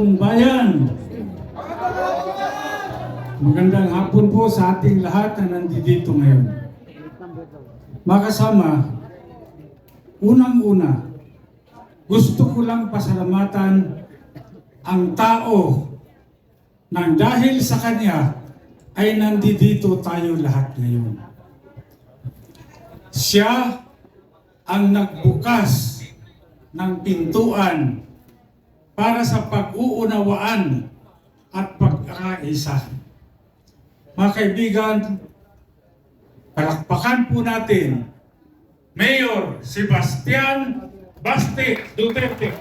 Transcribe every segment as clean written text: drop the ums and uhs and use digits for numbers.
taong bayan. Magandang hapon po sa ating lahat na nandito ngayon. Mga kasama, unang-una, gusto ko lang pasalamatan ang tao nang dahil sa kanya ay nandito tayo lahat ngayon. Siya ang nagbukas ng pintuan para sa pag-uunawaan at pagkakaisa. Mga kaibigan, palakpakan po natin Mayor Sebastian Baste Duterte.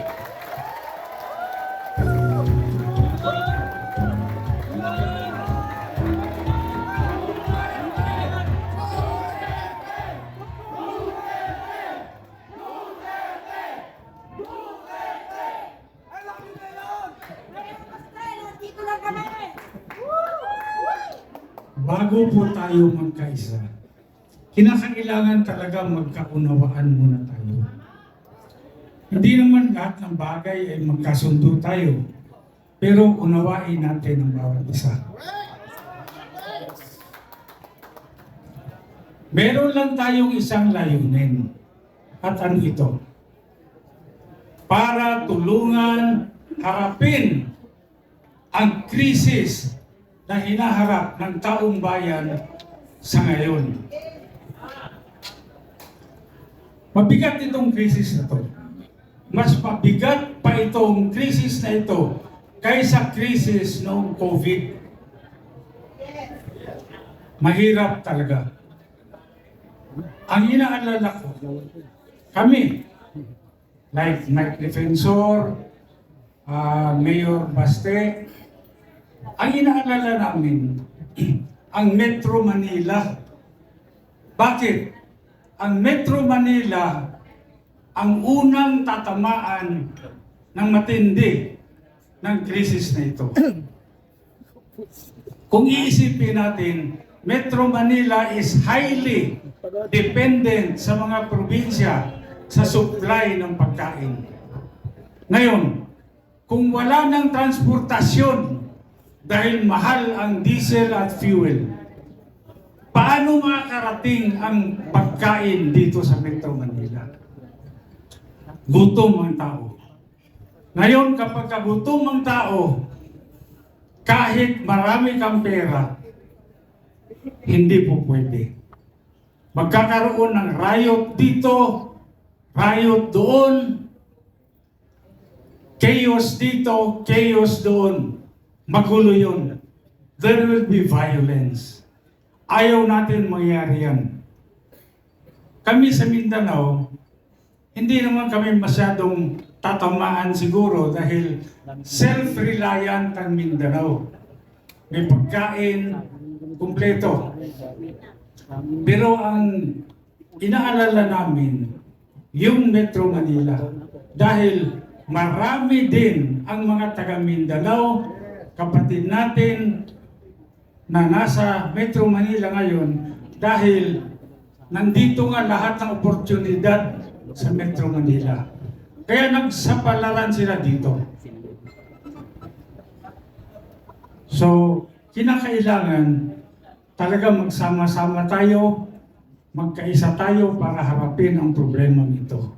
Bago po tayo magkaisa, kinakailangan talaga magkaunawaan muna tayo. Hindi naman lahat ng bagay ay magkasundo tayo, pero unawain natin ang bawat isa. Meron lang tayong isang layunin, at ano ito? Para tulungan harapin ang krisis na hinaharap ng taong bayan sa ngayon. Mabigat itong krisis na ito. Mas mabigat pa itong krisis na ito kaysa krisis noong COVID. Mahirap talaga. Ang inaalala ko, kami, like Mike Defensor, Mayor Baste, ang inaalala namin, ang Metro Manila. Bakit? Ang Metro Manila ang unang tatamaan ng matindi ng krisis na ito. Kung iisipin natin, Metro Manila is highly dependent sa mga probinsya sa supply ng pagkain. Ngayon, kung wala ng transportasyon dahil mahal ang diesel at fuel, paano makakarating ang pagkain dito sa Metro Manila? Gutom ang tao. Ngayon, kapag gutom ang tao, kahit marami kang pera, hindi po pwede. Magkakaroon ng riot dito, riot doon, chaos dito, chaos doon. Magulo yun. There will be violence. Ayaw natin mangyari yan. Kami sa Mindanao, hindi naman kami masyadong tatamaan siguro dahil self-reliant ang Mindanao. May pagkain, kumpleto. Pero ang inaalala namin, yung Metro Manila, dahil marami din ang mga taga Mindanao, kapatid natin na nasa Metro Manila ngayon dahil nandito nga lahat ng oportunidad sa Metro Manila. Kaya nagsapalaran sila dito. So, kinakailangan talaga magsama-sama tayo, magkaisa tayo para harapin ang problema nito.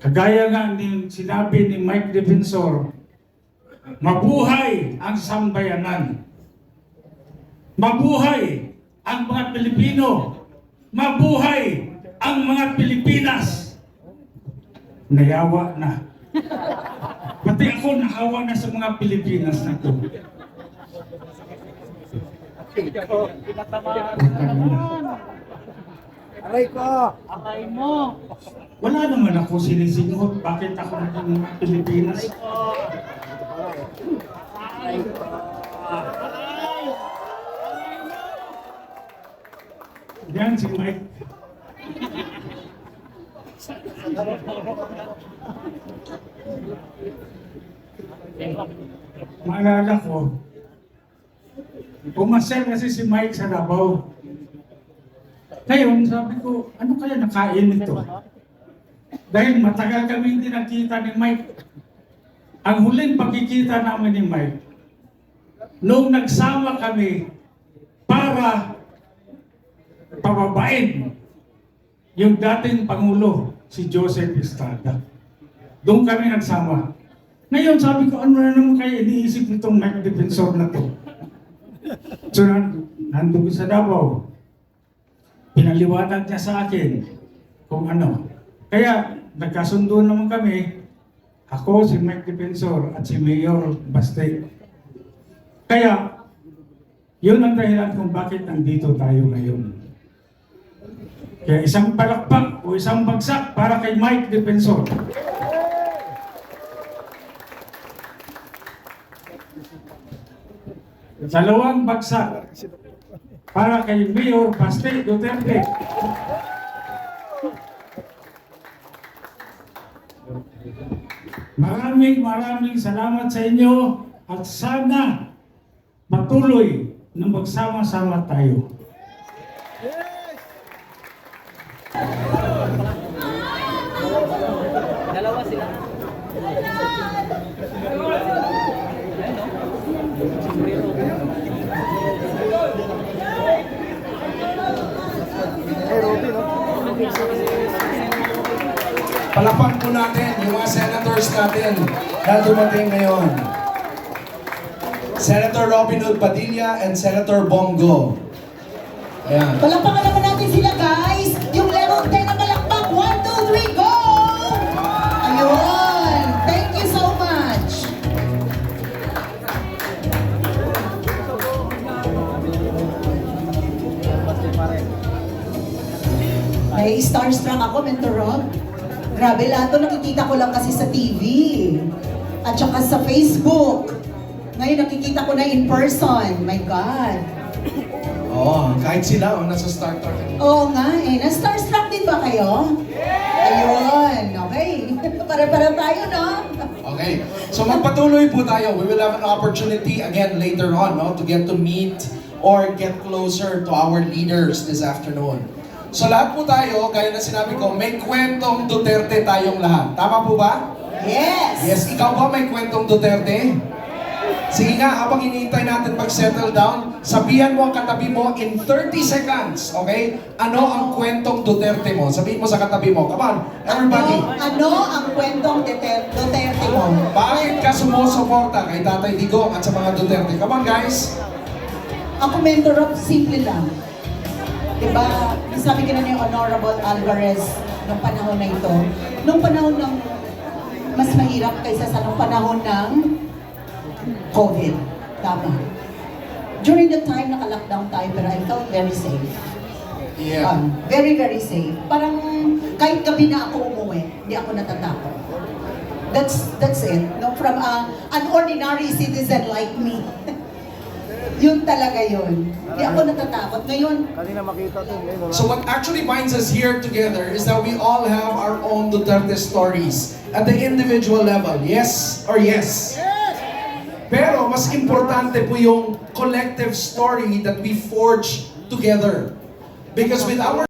Kagaya nga ni sinabi ni Mike Defensor, mabuhay ang sambayanan. Mabuhay ang mga Pilipino. Mabuhay ang mga Pilipinas. Nayawa na. Pati ako nahawa na sa mga Pilipinas na ito. Aray ko! Akay mo! Wala naman ako sinisinghot. Bakit ako naging mga Pilipinas? Akay ko! Yan si Mike. Maalala ko, pumasel kasi si Mike sa Davao. Ngayon, sabi ko, ano kaya nakain nito? Dahil matagal kami hindi nakita ni Mike. ang huling pagkikita namin ni Mike, nung nagsama kami para pababain yung dating Pangulo, si Joseph Estrada. Doon kami nagsama. Ngayon sabi ko, ano na naman kayo iniisip nitong Mike Defensor na to? So, nandun ko sa Davao. Pinaliwanag niya sa akin kung ano. Kaya, nagkasundo naman kami, ako, si Mike Defensor, at si Mayor Baste. Kaya, yun ang dahilan kung bakit nandito tayo ngayon. Kaya isang palakpak o isang bagsak para kay Mike Defensor. Dalawang bagsak para kay Mayor Baste Duterte. Maraming salamat sa inyo at sana patuloy na magsama-sama tayo. Dalawa sila. Palakpan po natin yung mga senators natin na dumating ngayon. Senator Robin Hood Padilla and Senator Bongo. Ayan. Palakpakan naman natin sila, guys! Yung level 10 na palakpak! 1, 2, 3, go! Ayun! Thank you so much! May starstruck ako, Mentor Rob. Grabe, lahat to nakikita ko lang kasi sa TV. At saka sa Facebook. Ngayon nakikita ko na in person. My God. Oo, kahit sila, nasa starter. Oo nga eh. Na-starstruck din ba kayo? Ayun. Okay. Para-para tayo, no? Okay, so magpatuloy po tayo. We will have an opportunity again later on, no, to get to meet or get closer to our leaders this afternoon. So lahat po tayo, gaya na sinabi ko, may kwentong Duterte tayong lahat. Tama po ba? Yes! Yes, ikaw ba may kwentong Duterte? Sige nga, habang iniintay natin mag-settle down, sabihan mo ang katabi mo in 30 seconds, okay? Ano ang kwentong Duterte mo? Sabihin mo sa katabi mo. Come on, everybody. Ano ang kwentong Duterte mo? Bakit ka sumusuporta kay Tatay Digong at sa mga Duterte? Come on, guys. Ako, Mentor Rob, simple lang. Diba, sabi ka na ni Honorable Alvarez nung panahon na ito, nung panahon ng mas mahirap kaysa sa nung panahon ng COVID. Tama. During the time naka-lockdown tayo, pero I felt very safe. Yeah. Very, very safe. Parang kahit gabi na ako umuwi, hindi ako natatakot. That's it. No, from an ordinary citizen like me. Yun talaga yun. Hindi ako natatakot. Ngayon, So what actually binds us here together is that we all have our own Duterte stories at the individual level. Yes or yes? Pero mas importante po yung collective story that we forge together. Because with our